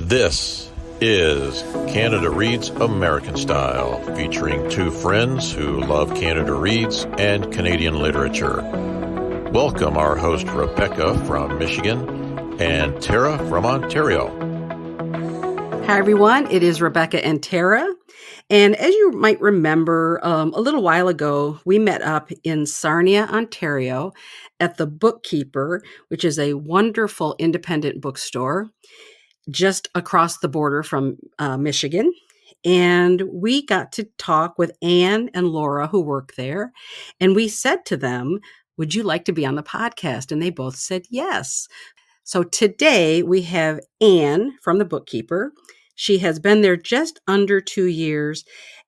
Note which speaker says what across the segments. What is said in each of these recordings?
Speaker 1: This is Canada Reads American Style, featuring two friends who love Canada Reads and Canadian literature. Welcome our host Rebecca from Michigan and Tara from Ontario.
Speaker 2: Hi everyone, it is Rebecca and Tara. And as you might remember, a little while ago, we met up in Sarnia, Ontario at the Bookkeeper, which is a wonderful independent bookstore just across the border from Michigan. And we got to talk with Anne and Laura, who work there. And we said to them, would you like to be on the podcast? And they both said yes. So today we have Anne from the Bookkeeper. She has been there just under 2 years.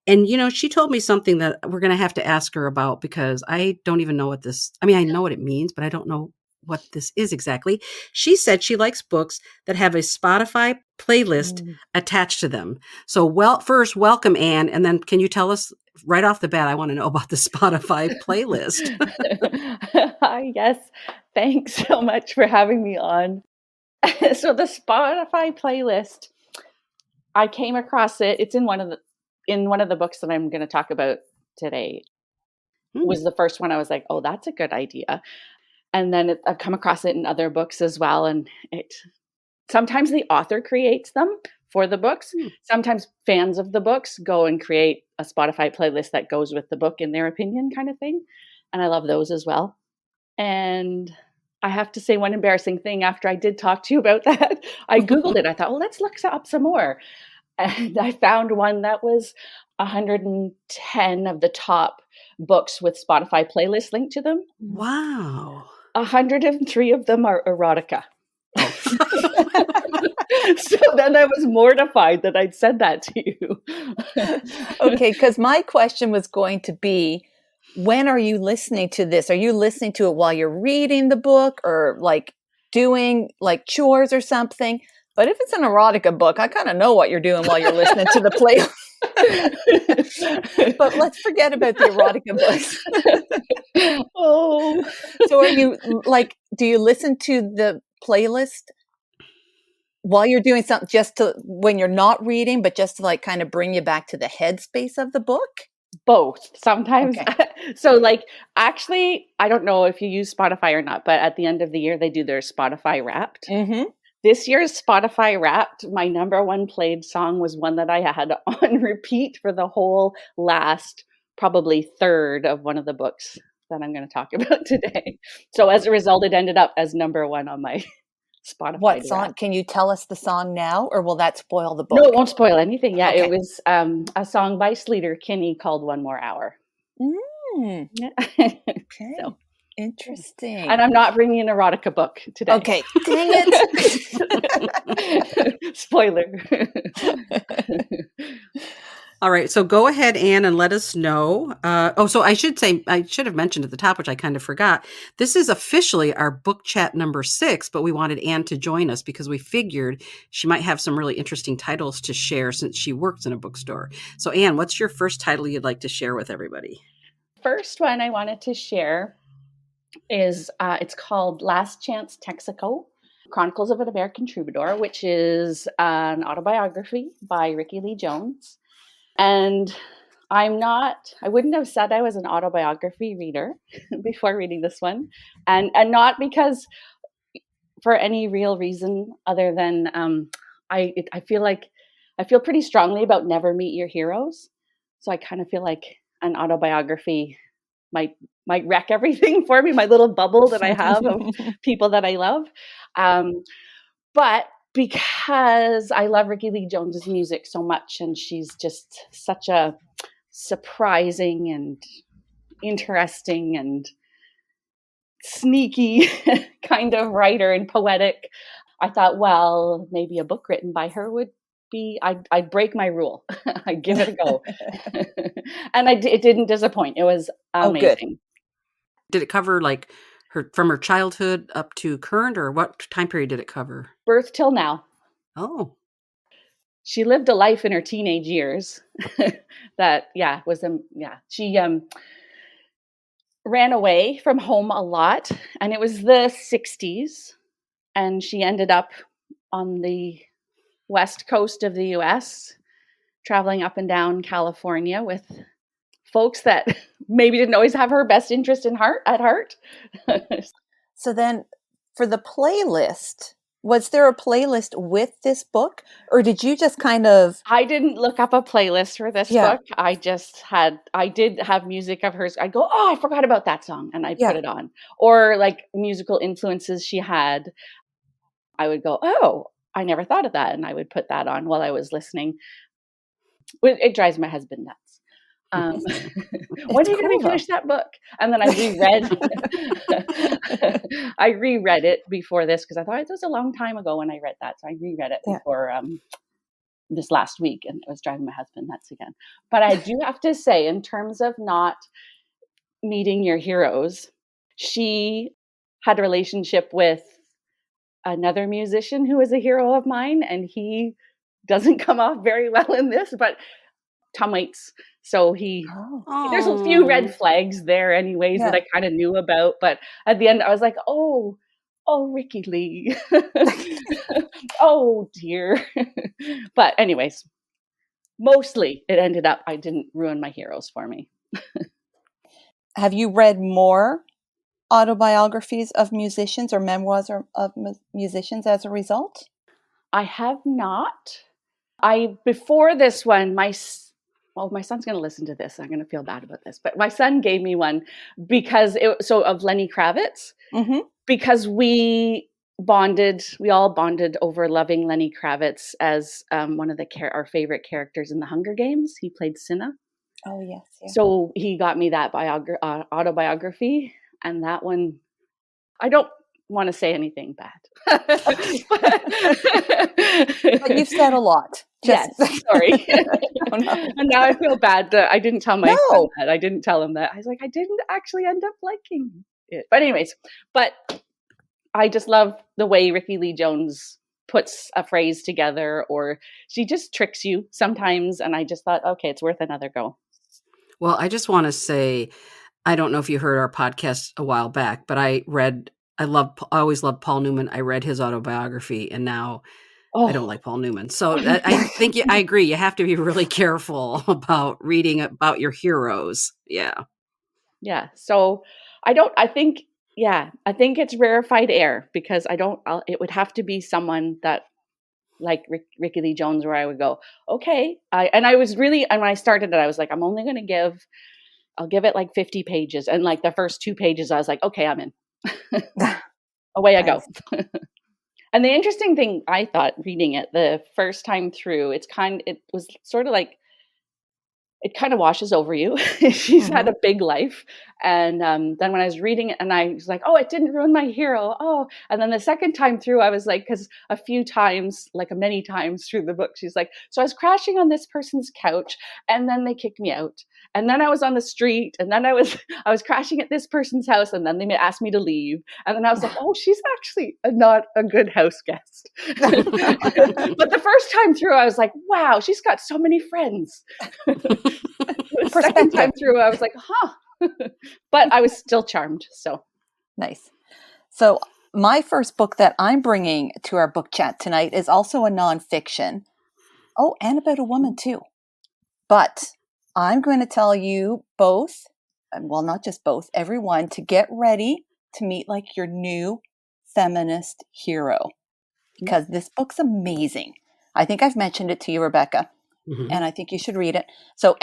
Speaker 2: And, you know, she told me something that we're going to have to ask her about because I don't even know what I know what it means, but I don't know what this is exactly. She said she likes books that have a Spotify playlist attached to them. So, first, welcome, Anne. And then can you tell us right off the bat, I want to know about the Spotify playlist.
Speaker 3: Hi, yes. Thanks so much for having me on. So the Spotify playlist, I came across it. It's in one of the books that I'm going to talk about today. Was the first one I was like, oh, that's a good idea. And then I've come across it in other books as well. And sometimes the author creates them for the books. Sometimes fans of the books go and create a Spotify playlist that goes with the book in their opinion kind of thing. And I love those as well. And I have to say one embarrassing thing after I did talk to you about that. I Googled it. I thought, well, let's look up some more. And I found one that was 110 of the top books with Spotify playlists linked to them.
Speaker 2: Wow.
Speaker 3: 103 of them are erotica. Oh. So then I was mortified that I'd said that to you.
Speaker 4: Okay, because my question was going to be, when are you listening to this? Are you listening to it while you're reading the book or like doing like chores or something? But if it's an erotica book, I kind of know what you're doing while you're listening to the play. But let's forget about the erotica books.
Speaker 3: Oh.
Speaker 4: So are you like, do you listen to the playlist while you're doing something when you're not reading, but just to like kind of bring you back to the headspace of the book?
Speaker 3: Both sometimes.
Speaker 4: Okay.
Speaker 3: So like, actually, I don't know if you use Spotify or not, but at the end of the year, they do their Spotify Wrapped.
Speaker 4: Mm-hmm.
Speaker 3: This year's Spotify Wrapped, my number one played song was one that I had on repeat for the whole last probably third of one of the books that I'm going to talk about today. So as a result, it ended up as number one on my Spotify.
Speaker 4: What song? Wrapped. Can you tell us the song now, or will that spoil the book?
Speaker 3: No, it won't spoil anything. Yeah,
Speaker 4: okay.
Speaker 3: It was a song by Sleater Kinney called One More Hour.
Speaker 4: Okay. So. Interesting.
Speaker 3: And I'm not bringing an erotica book today.
Speaker 4: Okay. Dang it.
Speaker 3: Spoiler.
Speaker 2: All right. So go ahead, Anne, and let us know. So I should have mentioned at the top, which I kind of forgot. This is officially our book chat number 6, but we wanted Anne to join us because we figured she might have some really interesting titles to share since she works in a bookstore. So Anne, what's your first title you'd like to share with everybody?
Speaker 3: First one I wanted to share is it's called Last Chance Texaco, Chronicles of an American Troubadour, which is an autobiography by Rickie Lee Jones. And I wouldn't have said I was an autobiography reader before reading this one. And not because for any real reason other than I feel pretty strongly about never meet your heroes. So I kind of feel like an autobiography might wreck everything for me, my little bubble that I have of people that I love. But because I love Rickie Lee Jones's music so much, and she's just such a surprising and interesting and sneaky kind of writer and poetic, I thought, well, maybe a book written by her would be, I'd break my rule. I'd give it a go. And it didn't disappoint. It was amazing.
Speaker 2: Good. Did it cover like from her childhood up to current, or what time period did it cover?
Speaker 3: Birth till now.
Speaker 2: Oh.
Speaker 3: She lived a life in her teenage years that, she ran away from home a lot, and it was the 60s, and she ended up on the west coast of the US, traveling up and down California with folks that maybe didn't always have her best interest at heart.
Speaker 4: So then for the playlist, was there a playlist with this book, or did you just kind of...
Speaker 3: I didn't look up a playlist for this book. I did have music of hers. I go, oh, I forgot about that song. And I put it on. Or like musical influences she had. I would go, oh, I never thought of that. And I would put that on while I was listening. It drives my husband nuts. When are you going to finish that book? And then I reread it before this because I thought it was a long time ago when I read that. So I reread it before this last week, and it was driving my husband nuts again. But I do have to say, in terms of not meeting your heroes, she had a relationship with another musician who is a hero of mine, and he doesn't come off very well in this, but Tom Waits. So there's a few red flags there anyways that I kind of knew about. But at the end, I was like, oh, Rickie Lee. Oh, dear. But anyways, mostly it ended up, I didn't ruin my heroes for me.
Speaker 4: Have you read more autobiographies of musicians or memoirs of musicians as a result?
Speaker 3: I have not. Before this one, my son's going to listen to this. I'm going to feel bad about this, but my son gave me one of Lenny Kravitz, because we all bonded over loving Lenny Kravitz as one of our favorite characters in the Hunger Games. He played Cinna.
Speaker 4: Oh, yes. Yeah.
Speaker 3: So he got me that autobiography, and that one, I don't want to say anything bad.
Speaker 4: But you've said a lot.
Speaker 3: Yes, sorry.
Speaker 4: Oh, no.
Speaker 3: And now I feel bad that I didn't tell my son that. I didn't tell him that. I was like, I didn't actually end up liking it. But anyways, I just love the way Rickie Lee Jones puts a phrase together, or she just tricks you sometimes. And I just thought, okay, it's worth another go.
Speaker 2: Well, I just want to say, I don't know if you heard our podcast a while back, but I always loved Paul Newman. I read his autobiography, and now I don't like Paul Newman. So I think I agree. You have to be really careful about reading about your heroes. Yeah.
Speaker 3: Yeah. So I think it's rarefied air, because it would have to be someone that, like Rickie Lee Jones, where I would go, okay. And when I started it, I was like, I'm only going to I'll give it like 50 pages. And like the first 2 pages, I was like, okay, I'm in. Away I go. And the interesting thing, I thought, reading it the first time through, it was sort of like, it kind of washes over you. She's had a big life. And then when I was reading it, and I was like, oh, it didn't ruin my hero. Oh, and then the second time through, I was like, because many times through the book, she's like, so I was crashing on this person's couch, and then they kicked me out. And then I was on the street, and then I was crashing at this person's house, and then they asked me to leave. And then I was like, oh, she's actually not a good house guest. But the first time through, I was like, wow, she's got so many friends. The second time through, I was like, huh. But I was still charmed. So
Speaker 4: nice. So my first book that I'm bringing to our book chat tonight is also a nonfiction. Oh, and about a woman too. But I'm going to tell you both, well, not just both, everyone, to get ready to meet like your new feminist hero, because this book's amazing. I think I've mentioned it to you, Rebecca. And I think you should read it.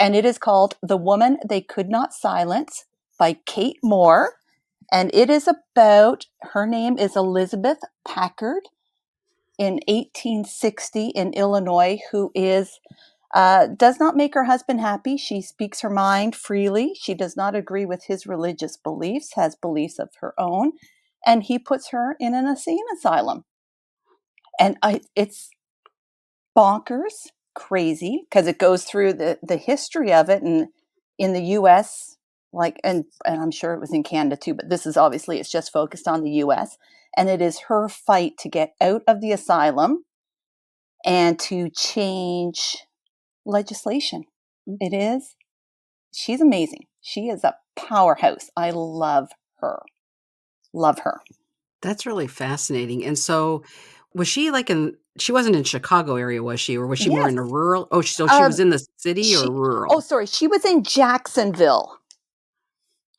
Speaker 4: And it is called The Woman They Could Not Silence by Kate Moore. And it is about, her name is Elizabeth Packard in 1860 in Illinois, who does not make her husband happy. She speaks her mind freely. She does not agree with his religious beliefs, has beliefs of her own. And he puts her in an insane asylum. And it's bonkers. Crazy, because it goes through the history of it, and in the US, and I'm sure it was in Canada too, but it's just focused on the US, and it is her fight to get out of the asylum and to change legislation. She's amazing. She is a powerhouse. I love her. Love her.
Speaker 2: That's really fascinating. And so was she like she wasn't in Chicago area, was she? Or was she more
Speaker 4: Yes.
Speaker 2: in a rural? Oh, so she was in the city or rural?
Speaker 4: Oh, sorry. She was in Jacksonville.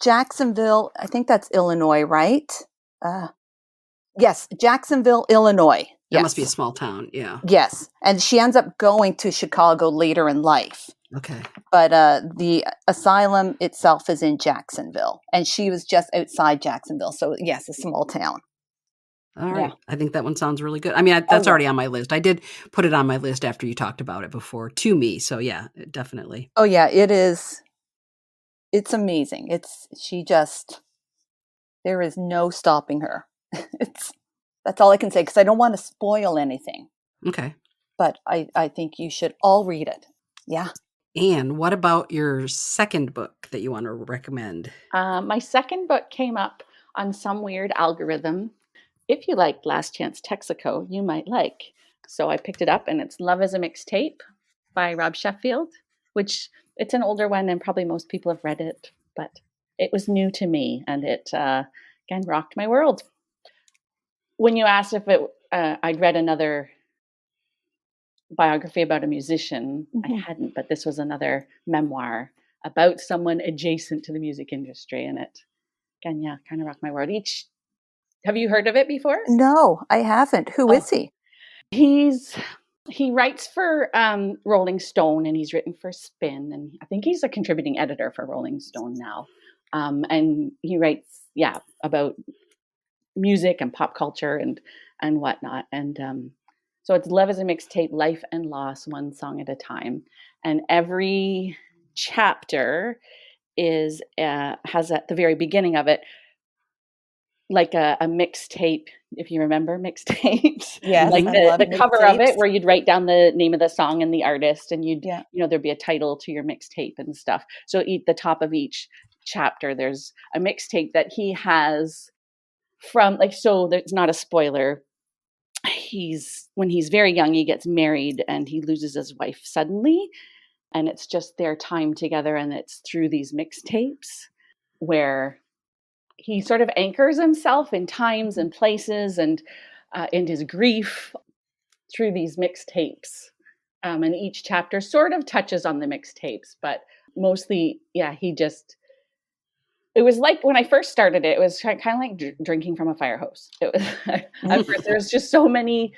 Speaker 4: Jacksonville, I think that's Illinois, right? Yes, Jacksonville, Illinois.
Speaker 2: That
Speaker 4: Yes.
Speaker 2: must be a small town. Yeah.
Speaker 4: Yes. And she ends up going to Chicago later in life.
Speaker 2: Okay.
Speaker 4: But the asylum itself is in Jacksonville. And she was just outside Jacksonville. So, yes, a small town.
Speaker 2: All right.
Speaker 4: Yeah.
Speaker 2: I think that one sounds really good. I mean, that's already on my list. I did put it on my list after you talked about it before to me. So yeah, definitely.
Speaker 4: Oh, yeah, it is. It's amazing. There is no stopping her. That's all I can say, because I don't want to spoil anything.
Speaker 2: Okay.
Speaker 4: But I think you should all read it. Yeah.
Speaker 2: And what about your second book that you want to recommend?
Speaker 3: My second book came up on some weird algorithm. If you like Last Chance Texaco, you might like. So I picked it up, and it's Love is a Mixtape by Rob Sheffield, which it's an older one, and probably most people have read it, but it was new to me, and it, again, rocked my world. When you asked if I'd read another biography about a musician, I hadn't, but this was another memoir about someone adjacent to the music industry, and it, again, yeah, kind of rocked my world. Have you heard of it before?
Speaker 4: No, I haven't. Who is he?
Speaker 3: He writes for Rolling Stone, and he's written for Spin, and I think he's a contributing editor for Rolling Stone now. And he writes, about music and pop culture and whatnot. And so it's Love is a Mixtape, Life and Loss, one song at a time. And every chapter has at the very beginning of it like a mixtape, if you remember mixtapes.
Speaker 4: Yes,
Speaker 3: like
Speaker 4: I love
Speaker 3: the cover of
Speaker 4: mixtapes.
Speaker 3: it, where you'd write down the name of the song and the artist, and
Speaker 4: Yeah.
Speaker 3: there'd be a title to your mixtape and stuff. So at the top of each chapter, there's a mixtape that he has from, so there's not a spoiler. When he's very young, he gets married and he loses his wife suddenly, and it's just their time together, and it's through these mixtapes where he sort of anchors himself in times and places and in his grief through these mixtapes. And each chapter sort of touches on the mixtapes, but mostly, it was like when I first started it was kind of like drinking from a fire hose. It was, at first, there was just so many,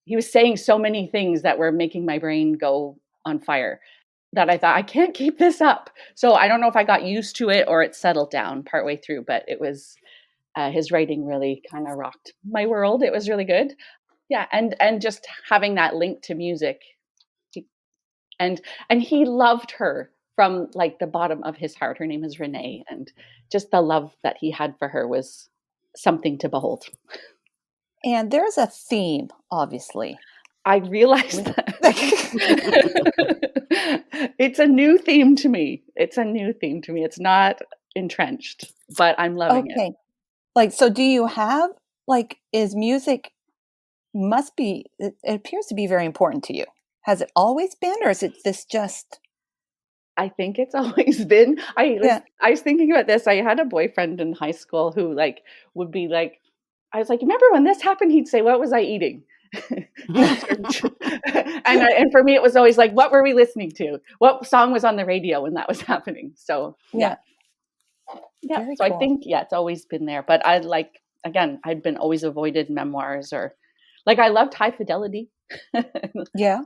Speaker 3: he was saying so many things that were making my brain go on fire, that I thought, I can't keep this up. So I don't know if I got used to it or it settled down partway through, but it was, his writing really kind of rocked my world. It was really good. Yeah. And just having that link to music. And he loved her from like the bottom of his heart. Her name is Renee. And just the love that he had for her was something to behold.
Speaker 4: And there's a theme, obviously.
Speaker 3: I realized that. It's a new theme to me. It's not entrenched, but I'm loving it.
Speaker 4: Okay. So do you have, is music it appears to be very important to you. Has it always been, or is it this just?
Speaker 3: I think it's always been. I was thinking about this. I had a boyfriend in high school who would be like, I was like, remember when this happened? He'd say, what was I eating? and for me, it was always like, what were we listening to? What song was on the radio when that was happening? So yeah.
Speaker 4: Very
Speaker 3: so
Speaker 4: cool.
Speaker 3: I think it's always been there. But I'd been always avoided memoirs, or I loved High Fidelity.
Speaker 4: Yeah.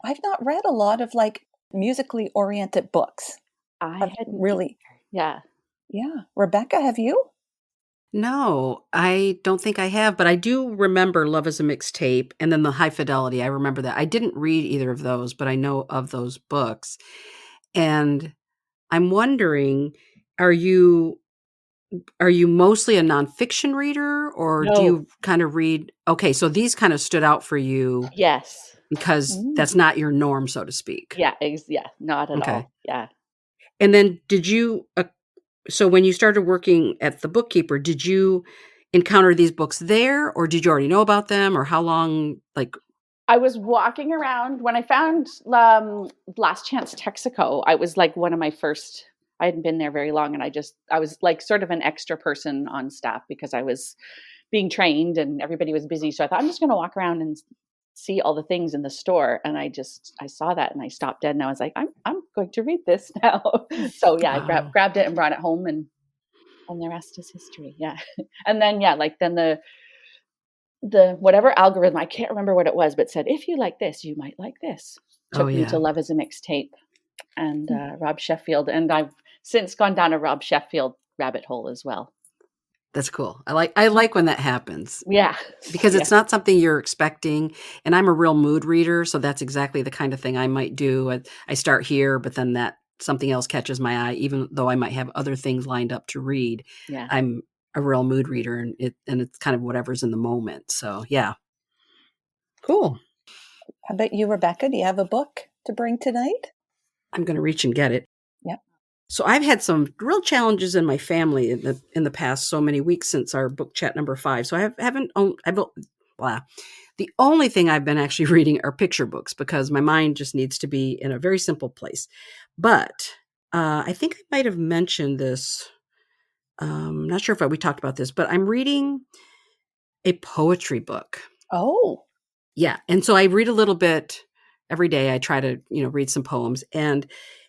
Speaker 3: I've
Speaker 4: not read a lot of musically oriented books.
Speaker 3: I hadn't
Speaker 4: really.
Speaker 3: Yeah.
Speaker 4: Rebecca, have you?
Speaker 2: No, I don't think I have, but I do remember Love is a Mixtape and then the High Fidelity. I remember that. I didn't read either of those, but I know of those books. And I'm wondering, are you mostly a nonfiction reader, or do you kind of read? Okay, so these kind of stood out for you.
Speaker 3: Yes.
Speaker 2: Because that's not your norm, so to speak.
Speaker 3: Yeah, not at all. Yeah.
Speaker 2: And then did you, so when you started working at the Bookkeeper, did you encounter these books there, or did you already know about them, or how long,
Speaker 3: I was walking around when I found Last Chance Texaco. I was one of my first, I hadn't been there very long, and I was sort of an extra person on staff because I was being trained and everybody was busy. So I thought, I'm just going to walk around and see all the things in the store, and I saw that and I stopped dead, and I was like, I'm going to read this now. So yeah, I grabbed it and brought it home, and the rest is history. Yeah. And then the whatever algorithm, I can't remember what it was, but said, if you like this, you might like this. Took me to Love is a Mixtape and Rob Sheffield, and I've since gone down a Rob Sheffield rabbit hole as well.
Speaker 2: That's cool. I like when that happens.
Speaker 3: Yeah.
Speaker 2: Because it's not something you're expecting. And I'm a real mood reader, so that's exactly the kind of thing I might do. I start here, but then that something else catches my eye, even though I might have other things lined up to read.
Speaker 3: Yeah.
Speaker 2: I'm a real mood reader, and it's kind of whatever's in the moment. So yeah. Cool.
Speaker 4: How about you, Rebecca? Do you have a book to bring tonight?
Speaker 2: I'm going to reach and get it.
Speaker 4: Yep.
Speaker 2: So I've had some real challenges in my family in the past so many weeks since our book chat number 5. So the only thing I've been actually reading are picture books because my mind just needs to be in a very simple place. But I think I might have mentioned this. Not sure if we talked about this, but I'm reading a poetry book.
Speaker 4: Oh.
Speaker 2: Yeah. And so I read a little bit every day. I try to, read some poems, and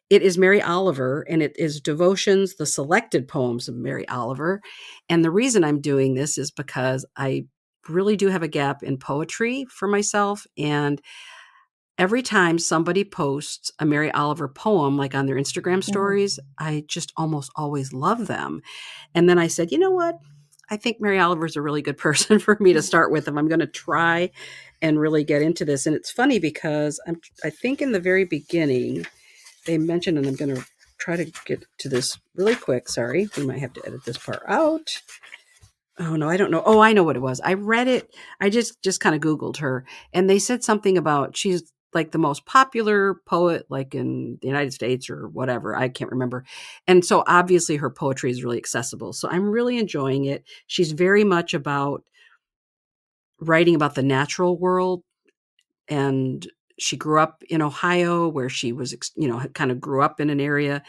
Speaker 2: it is Mary Oliver, and it is Devotions, the selected poems of Mary Oliver. And the reason I'm doing this is because I really do have a gap in poetry for myself. And every time somebody posts a Mary Oliver poem, like on their Instagram stories, I just almost always love them. And then I said, you know what? I think Mary Oliver is a really good person for me to start with if I'm going to try and really get into this. And it's funny because I think in the very beginning, they mentioned, and I'm going to try to get to this really quick. Sorry, we might have to edit this part out. Oh, no, I don't know. Oh, I know what it was. I read it. I just kind of Googled her, and they said something about she's like the most popular poet, like in the United States or whatever. I can't remember. And so obviously her poetry is really accessible. So I'm really enjoying it. She's very much about writing about the natural world, and she grew up in Ohio where she was, kind of grew up in an area,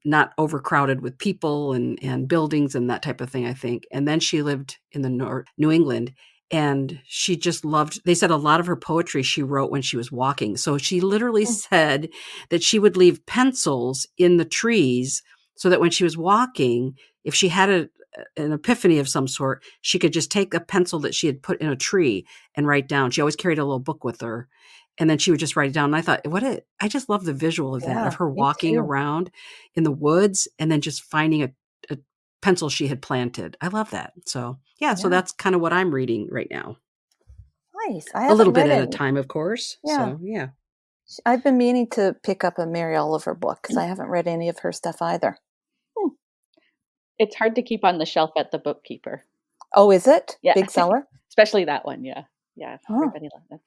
Speaker 2: not overcrowded with people and buildings and that type of thing, I think. And then she lived in the New England, and she just loved, they said a lot of her poetry she wrote when she was walking. So she literally said that she would leave pencils in the trees so that when she was walking, if she had an epiphany of some sort, she could just take a pencil that she had put in a tree and write down. She always carried a little book with her, and then she would just write it down. And I thought, I just love the visual of that, of her walking around in the woods and then just finding a pencil she had planted. I love that. So so that's kind of what I'm reading right now.
Speaker 4: Nice.
Speaker 2: A little bit at a time, of course. Yeah. So yeah.
Speaker 4: I've been meaning to pick up a Mary Oliver book because I haven't read any of her stuff either.
Speaker 3: It's hard to keep on the shelf at the bookkeeper.
Speaker 4: Oh, is it?
Speaker 3: Yeah.
Speaker 4: Big seller?
Speaker 3: Especially that one. Yeah. Yeah. Everybody loves that.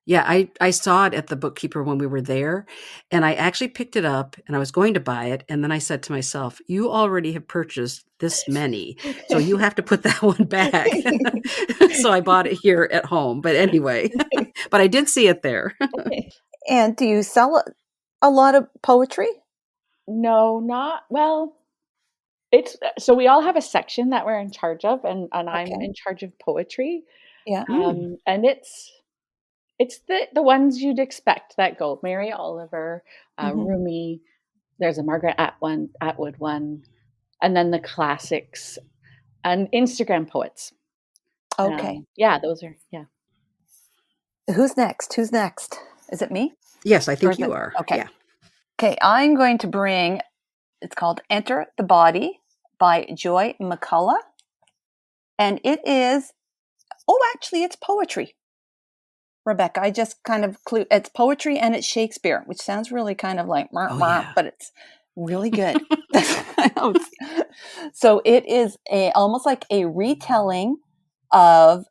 Speaker 2: Yeah, I saw it at the bookkeeper when we were there, and I actually picked it up, and I was going to buy it, and then I said to myself, you already have purchased this many, so you have to put that one back. So I bought it here at home. But anyway, but I did see it there.
Speaker 4: And do you sell a lot of poetry?
Speaker 3: No, not well. It's so we all have a section that we're in charge of, and I'm in charge of poetry.
Speaker 4: Yeah.
Speaker 3: And it's the ones you'd expect that go. Mary Oliver, Rumi, there's a Margaret Atwood one, and then the classics and Instagram poets.
Speaker 4: Okay.
Speaker 3: Those are,
Speaker 4: Who's next? Is it me?
Speaker 2: Yes, I think you are.
Speaker 4: Okay.
Speaker 2: Yeah.
Speaker 4: Okay, I'm going to bring, it's called Enter the Body by Joy McCullough. And it is, actually it's poetry. Rebecca, I just kind of it's poetry and it's Shakespeare, which sounds really kind of like, but it's really good. So it is almost like a retelling of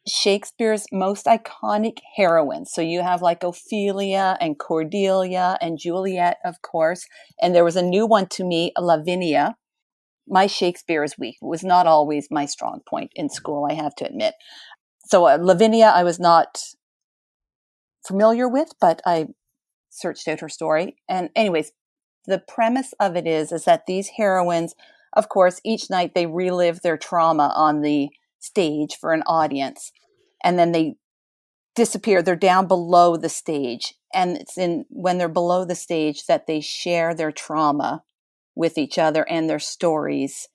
Speaker 4: Shakespeare's most iconic heroines. So you have like Ophelia and Cordelia and Juliet, of course. And there was a new one to me, Lavinia. My Shakespeare is weak. It was not always my strong point in school, I have to admit. So Lavinia, I was not familiar with, but I searched out her story. And anyways, the premise of it is that these heroines, of course, each night they relive their trauma on the stage for an audience. And then they disappear. They're down below the stage. And it's when they're below the stage that they share their trauma with each other and their stories.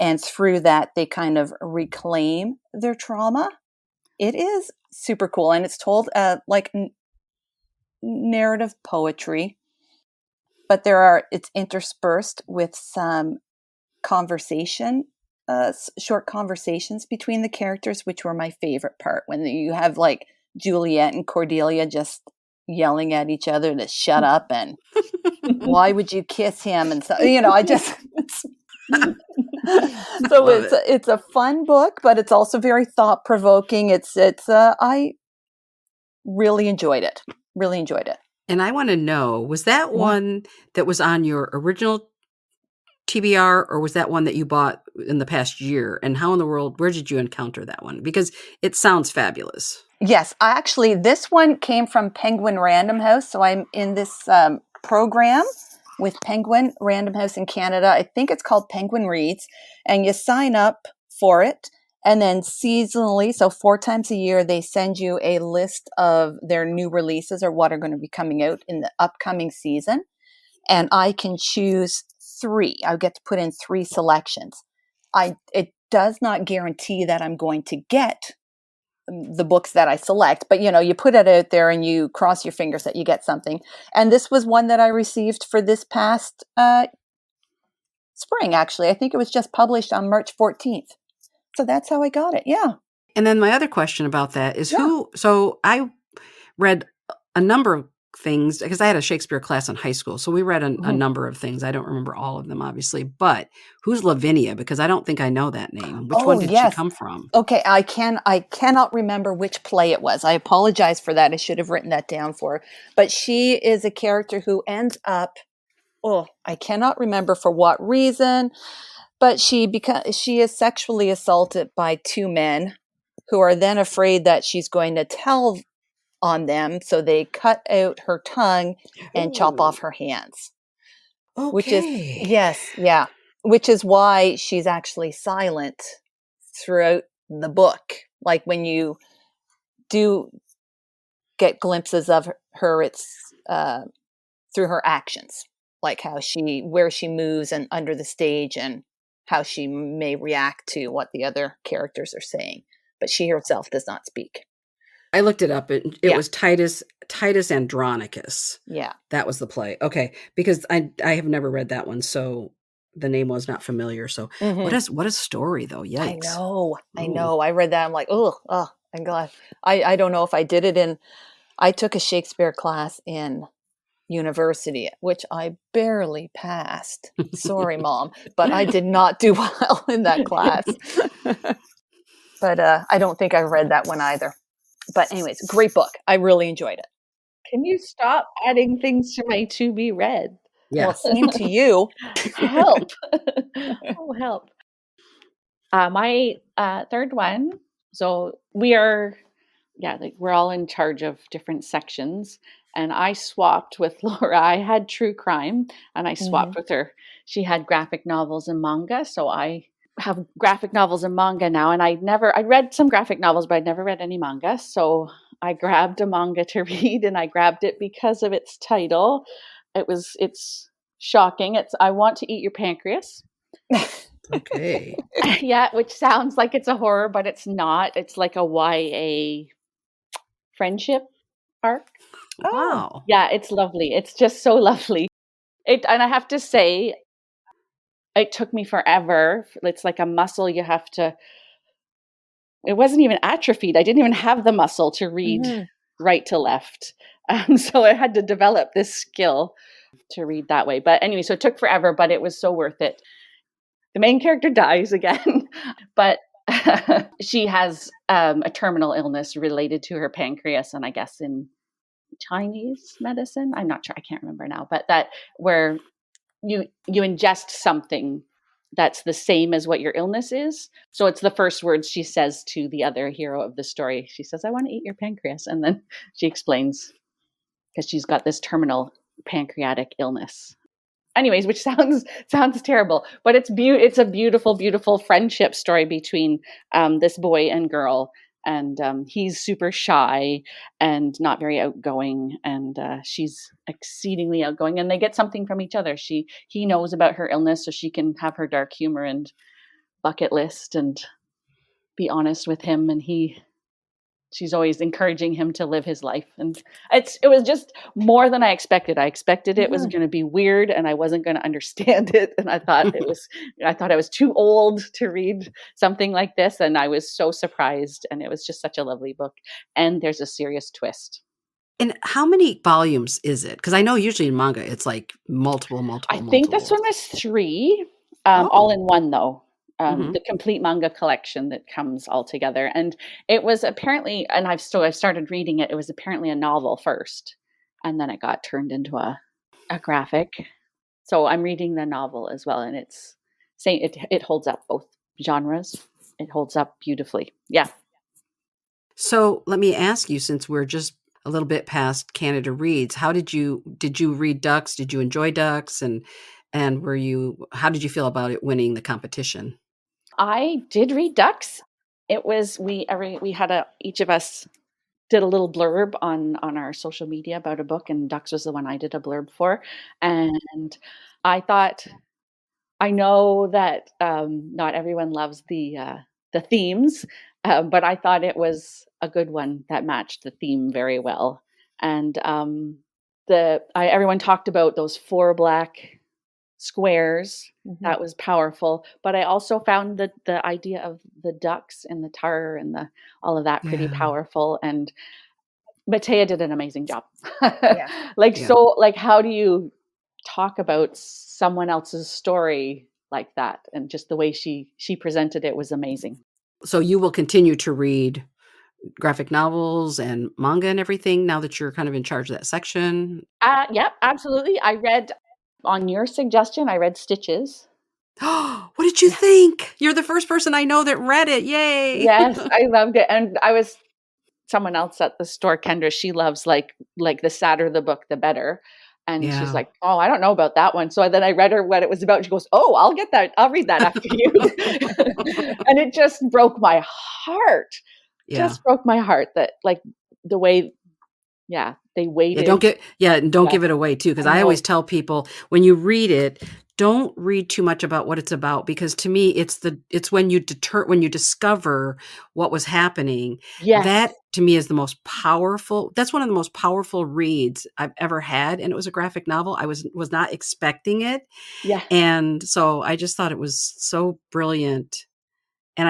Speaker 4: And through that, they kind of reclaim their trauma. It is super cool. And it's told like narrative poetry, but it's interspersed with some conversation, short conversations between the characters, which were my favorite part, when you have like Juliet and Cordelia just yelling at each other to shut up and why would you kiss him? And so, I just, so it's a fun book, but it's also very thought provoking. I really enjoyed it. Really enjoyed it.
Speaker 2: And I want to know, was that one that was on your original TBR, or was that one that you bought in the past year? And how in the world, where did you encounter that one? Because it sounds fabulous.
Speaker 4: Yes, this one came from Penguin Random House. So I'm in this program with Penguin Random House in Canada. I think it's called Penguin Reads, and you sign up for it. And then seasonally, so 4 times a year, they send you a list of their new releases or what are going to be coming out in the upcoming season. And I can choose 3. I get to put in 3 selections. It does not guarantee that I'm going to get the books that I select, but you put it out there and you cross your fingers that you get something. And this was one that I received for this past spring, actually. I think it was just published on March 14th. So that's how I got it. Yeah.
Speaker 2: And then my other question about that is so I read a number of things because I had a Shakespeare class in high school. So we read a number of things. I don't remember all of them, obviously, but who's Lavinia? Because I don't think I know that name. Which one did she come from?
Speaker 4: Okay. I cannot remember which play it was. I apologize for that. I should have written that down for her. But she is a character who ends up, I cannot remember for what reason, but she is sexually assaulted by 2 men who are then afraid that she's going to tell on them. So they cut out her tongue and chop off her hands.
Speaker 2: Okay.
Speaker 4: Which is, which is why she's actually silent throughout the book. Like when you do get glimpses of her, it's through her actions, like where she moves and under the stage and how she may react to what the other characters are saying. But she herself does not speak.
Speaker 2: I looked it up. It was Titus Andronicus.
Speaker 4: Yeah.
Speaker 2: That was the play. Okay. Because I have never read that one. So the name was not familiar. So what a story though. Yikes.
Speaker 4: I know. I read that. I'm like, I'm glad. I don't know if I did it I took a Shakespeare class in university, which I barely passed. Sorry, Mom, but I did not do well in that class. But I don't think I read that one either. But anyways, great book. I really enjoyed it.
Speaker 3: Can you stop adding things to my to be read?
Speaker 2: Yeah.
Speaker 4: Well, same to you.
Speaker 3: Help. Oh, help. My third one. So we're all in charge of different sections. And I swapped with Laura. I had true crime and I swapped with her. She had graphic novels and manga. So I have graphic novels and manga now. And I read some graphic novels, but I'd never read any manga. So I grabbed a manga to read, and I grabbed it because of its title. It's shocking. It's I Want to Eat Your Pancreas.
Speaker 2: Okay.
Speaker 3: Yeah, which sounds like it's a horror, but it's not. It's like a YA friendship arc.
Speaker 2: Wow.
Speaker 3: Yeah, it's lovely. It's just so lovely. And I have to say, it took me forever. It's like a muscle you have to. It wasn't even atrophied. I didn't even have the muscle to read right to left. So I had to develop this skill to read that way. But anyway, so it took forever, but it was so worth it. The main character dies again, but she has a terminal illness related to her pancreas, and I guess in Chinese medicine, I'm not sure, I can't remember now, but that where you ingest something that's the same as what your illness is. So it's the first words she says to the other hero of the story. She says, "I want to eat your pancreas," and then she explains because she's got this terminal pancreatic illness. Anyways, which sounds terrible, but it's a beautiful, beautiful friendship story between this boy and girl. And he's super shy and not very outgoing, and she's exceedingly outgoing. And they get something from each other. He knows about her illness, so she can have her dark humor and bucket list and be honest with him. And she's always encouraging him to live his life. And it was just more than I expected. I expected it was going to be weird and I wasn't going to understand it. And I thought I was too old to read something like this. And I was so surprised. And it was just such a lovely book. And there's a serious twist.
Speaker 2: And how many volumes is it? Because I know usually in manga, it's like multiple.
Speaker 3: I think this one was 3, all in one though.
Speaker 2: Mm-hmm.
Speaker 3: The complete manga collection that comes all together. And it was apparently, and I've started reading it, it was apparently a novel first, and then it got turned into a graphic. So I'm reading the novel as well, and it's saying it holds up both genres. It holds up beautifully. Yeah.
Speaker 2: So let me ask you, since we're just a little bit past Canada Reads, how did you read Ducks? Did you enjoy Ducks? And how did you feel about it winning the competition?
Speaker 3: I did read Ducks. It was, each of us did a little blurb on our social media about a book, and Ducks was the one I did a blurb for. And I thought, I know that not everyone loves the themes, but I thought it was a good one that matched the theme very well. And everyone talked about those 4 black squares. Mm-hmm. That was powerful. But I also found the idea of the ducks and the tar and all of that pretty powerful. And Matea did an amazing job. So how do you talk about someone else's story like that? And just the way she presented it was amazing.
Speaker 2: So you will continue to read graphic novels and manga and everything now that you're kind of in charge of that section?
Speaker 3: Yep, absolutely. I read, on your suggestion, I read Stitches.
Speaker 2: What did you think? You're the first person I know that read it. Yay.
Speaker 3: Yes, I loved it. And someone else at the store, Kendra, she loves like the sadder the book, the better. And she's like, oh, I don't know about that one. So then I read her what it was about. She goes, oh, I'll get that. I'll read that after you. And it just broke my heart. Just broke my heart that like the way, they waited.
Speaker 2: Don't give it away too. Because I always tell people when you read it, don't read too much about what it's about, because to me, it's when you discover what was happening. Yes. That to me is the most powerful. That's one of the most powerful reads I've ever had. And it was a graphic novel. I was not expecting it. Yeah. And so I just thought it was so brilliant. And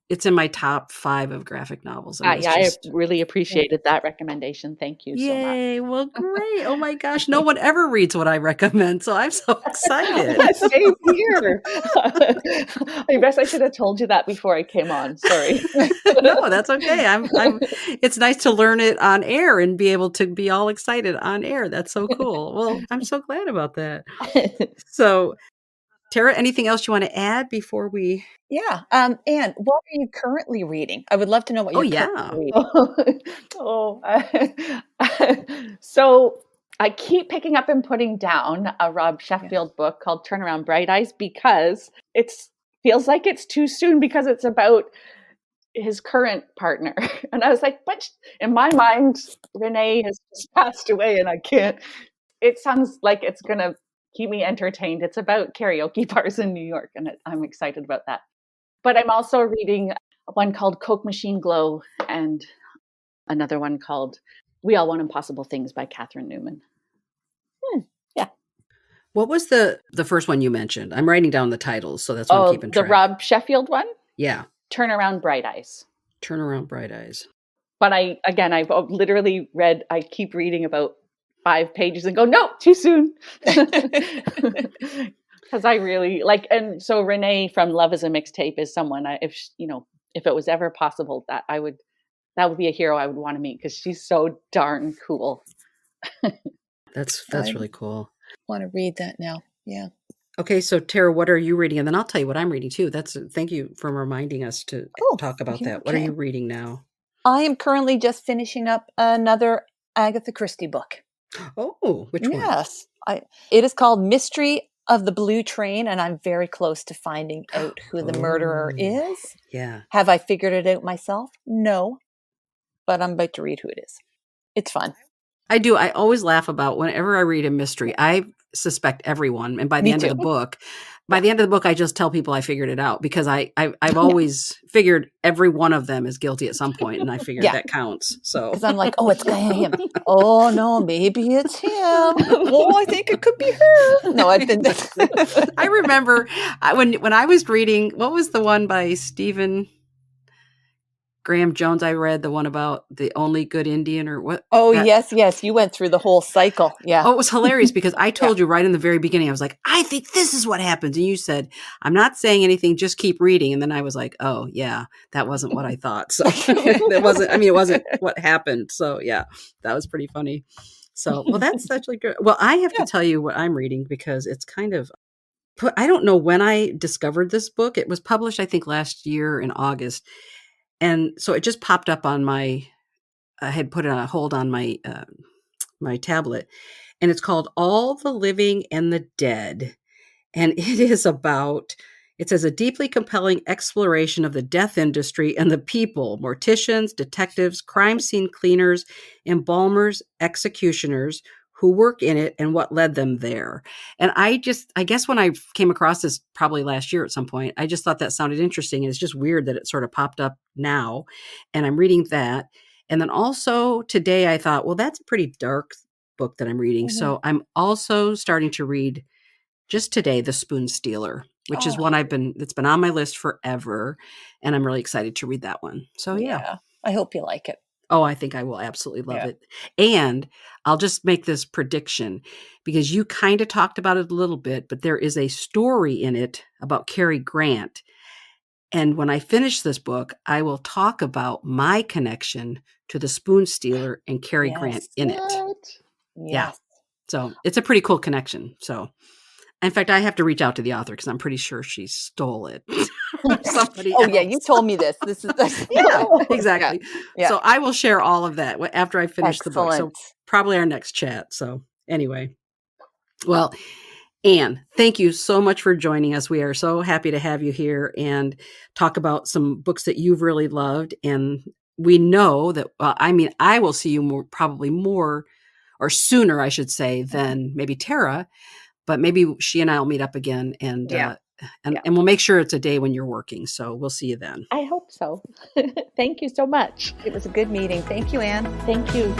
Speaker 2: it's in my top 5 of graphic novels.
Speaker 3: I really appreciated that recommendation. Thank you so much.
Speaker 2: Yay. Well, great. Oh my gosh. No one ever reads what I recommend. So I'm so excited.
Speaker 3: Same here. I guess I should have told you that before I came on. Sorry.
Speaker 2: No, that's okay. It's nice to learn it on air and be able to be all excited on air. That's so cool. Well, I'm so glad about that. So Tara, anything else you want to add before we?
Speaker 4: Yeah. Anne, what are you currently reading? I would love to know what you're currently
Speaker 3: reading. So I keep picking up and putting down a Rob Sheffield book called Turn Around Bright Eyes, because it feels like it's too soon, because it's about his current partner. And I was like, but in my mind, Renee has just passed away and I can't. It sounds like it's going to keep me entertained. It's about karaoke bars in New York, and I'm excited about that. But I'm also reading one called Coke Machine Glow and another one called We All Want Impossible Things by Catherine Newman. Yeah.
Speaker 2: What was the first one you mentioned? I'm writing down the titles, so that's what I'm keeping track.
Speaker 3: The Rob Sheffield one?
Speaker 2: Yeah.
Speaker 3: Turn Around Bright Eyes.
Speaker 2: Turn Around Bright Eyes.
Speaker 3: But I've literally read, I keep reading about 5 pages and go, no, too soon. Because I really like, and so Renee from Love is a Mixtape is someone if it was ever possible that would be a hero I would want to meet, because she's so darn cool.
Speaker 2: That's really cool.
Speaker 4: Want to read that now. Yeah.
Speaker 2: Okay, so Tara, what are you reading? And then I'll tell you what I'm reading too. Thank you for reminding us to talk about that. What are you reading now?
Speaker 4: I am currently just finishing up another Agatha Christie book.
Speaker 2: Oh, which one?
Speaker 4: Yes. It is called Mystery of the blue train, and I'm very close to finding out who the murderer is.
Speaker 2: Yeah.
Speaker 4: Have I figured it out myself? No. But I'm about to read who it is. It's fun.
Speaker 2: I do. I always laugh about whenever I read a mystery, I suspect everyone. And by the
Speaker 4: Me
Speaker 2: end
Speaker 4: too.
Speaker 2: of the book, I just tell people I figured it out because I've always figured every one of them is guilty at some point, and I figured that counts. So
Speaker 4: Because I'm like, oh, it's him. Oh no, maybe it's him. Oh, I think it could be her. No, I've been.
Speaker 2: I remember when I was reading, what was the one by Stephen Graham Jones? I read the one about the only good Indian or what?
Speaker 4: Oh, yes. You went through the whole cycle. Yeah.
Speaker 2: Oh, it was hilarious because I told you right in the very beginning, I was like, I think this is what happens. And you said, I'm not saying anything, just keep reading. And then I was like, oh yeah, that wasn't what I thought. So it wasn't what happened. So yeah, that was pretty funny. So, well, that's actually good. Well, I have to tell you what I'm reading because it's kind of, I don't know when I discovered this book. It was published, I think, last year in August. And so it just popped up on I had put a hold on my tablet, and it's called All the Living and the Dead. And it says a deeply compelling exploration of the death industry and the people, morticians, detectives, crime scene cleaners, embalmers, executioners who work in it and what led them there. And I guess when I came across this probably last year at some point, I just thought that sounded interesting. And it's just weird that it sort of popped up now. And I'm reading that. And then also today I thought, well, that's a pretty dark book that I'm reading. Mm-hmm. So I'm also starting to read just today, The Spoon Stealer, which is one it's been on my list forever. And I'm really excited to read that one. So yeah.
Speaker 4: I hope you like it.
Speaker 2: Oh, I think I will absolutely love it. And I'll just make this prediction because you kind of talked about it a little bit, but there is a story in it about Cary Grant. And when I finish this book, I will talk about my connection to The Spoon Stealer and Cary Grant in it.
Speaker 4: Yes.
Speaker 2: Yeah. So it's a pretty cool connection. So in fact, I have to reach out to the author because I'm pretty sure she stole it. Somebody else.
Speaker 4: Yeah, you told me this. This is
Speaker 2: exactly. Yeah. So I will share all of that after I finish the book. So probably our next chat. So anyway, well, Anne, thank you so much for joining us. We are so happy to have you here and talk about some books that you've really loved. And we know that, I will see you probably more or sooner, I should say, than maybe Tara. But maybe she and I will meet up again and we'll make sure it's a day when you're working. So we'll see you then.
Speaker 3: I hope so. Thank you so much.
Speaker 4: It was a good meeting. Thank you, Anne.
Speaker 3: Thank you.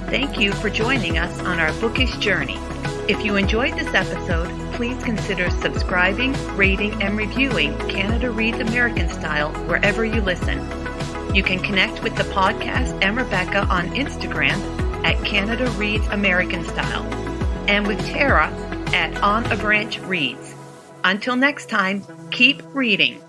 Speaker 4: Thank you for joining us on our bookish journey. If you enjoyed this episode, please consider subscribing, rating, and reviewing Canada Reads American Style wherever you listen. You can connect with the podcast and Rebecca on Instagram at Canada Reads American Style, and with Tara at On a Branch Reads. Until next time, keep reading.